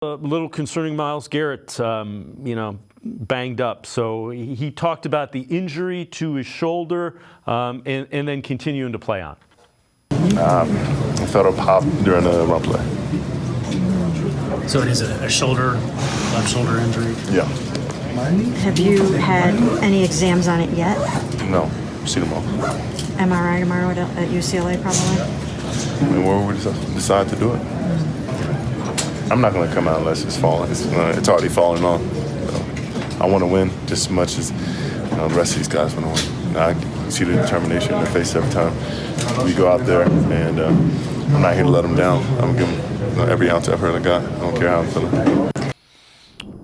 A little concerning Myles Garrett, banged up. So he talked about the injury to his shoulder and then continuing to play on. I felt a pop during the run play. So it is a shoulder, left shoulder injury? Yeah. Have you had any exams on it yet? No. See them all. MRI tomorrow at UCLA probably? I mean, where would we decide to do it? I'm not going to come out unless it's falling. It's already falling on. So I want to win just as much as the rest of these guys want to win. I see the determination in their face every time we go out there, and I'm not here to let them down. I'm going to give them every ounce of effort I got. I don't care how I'm feeling.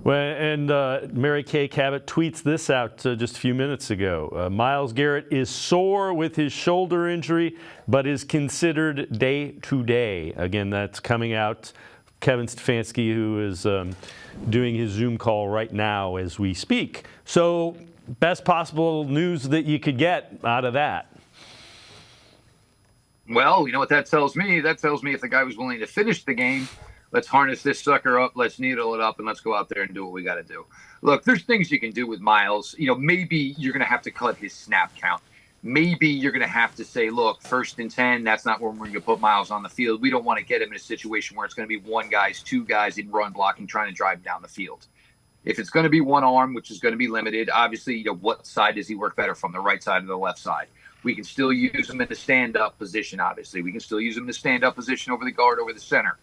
Well, and Mary Kay Cabot tweets this out just a few minutes ago. Myles Garrett is sore with his shoulder injury, but is considered day-to-day. Again, that's coming out. Kevin Stefanski, who is doing his Zoom call right now as we speak. So, best possible news that you could get out of that. Well, you know what that tells me? That tells me if the guy was willing to finish the game, let's harness this sucker up, let's needle it up, and let's go out there and do what we got to do. Look, there's things you can do with Myles. Maybe you're going to have to cut his snap count. Maybe you're going to have to say, look, 1st and 10, that's not where we're going to put Myles on the field. We don't want to get him in a situation where it's going to be one guys, two guys in run blocking trying to drive down the field. If it's going to be one arm, which is going to be limited, obviously, what side does he work better from, the right side or the left side? We can still use him in the stand-up position, obviously. We can still use him in the stand-up position over the guard, over the center.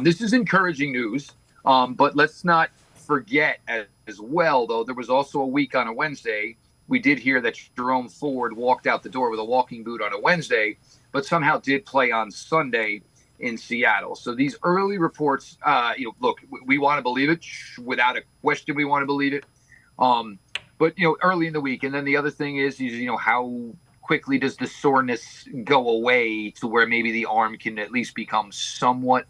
This is encouraging news, but let's not forget as well, though, there was also a week on a Wednesday. We did hear that Jerome Ford walked out the door with a walking boot on a Wednesday, but somehow did play on Sunday in Seattle. So these early reports, look, we want to believe it. Without a question, we want to believe it. But early in the week. And then the other thing is how quickly does the soreness go away to where maybe the arm can at least become somewhat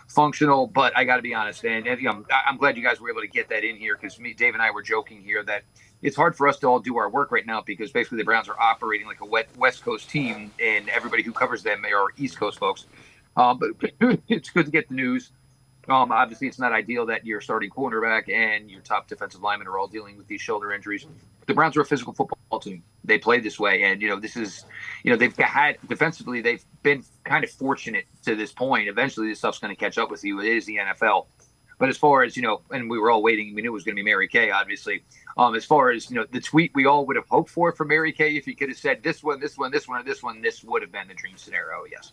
functional. But I got to be honest, and I'm glad you guys were able to get that in here, because Dave and I were joking here that it's hard for us to all do our work right now because basically the Browns are operating like a West Coast team, and everybody who covers them are East Coast folks. But it's good to get the news. Obviously, it's not ideal that your starting cornerback and your top defensive linemen are all dealing with these shoulder injuries. The Browns are a physical football team. They play this way, and this is, they've had defensively. They've been kind of fortunate to this point. Eventually, this stuff's going to catch up with you. It is the NFL. But as far as, and we were all waiting, we knew it was going to be Mary Kay, obviously. As far as, the tweet we all would have hoped for Mary Kay, if he could have said this one, this one, this one, or this one, this would have been the dream scenario, yes.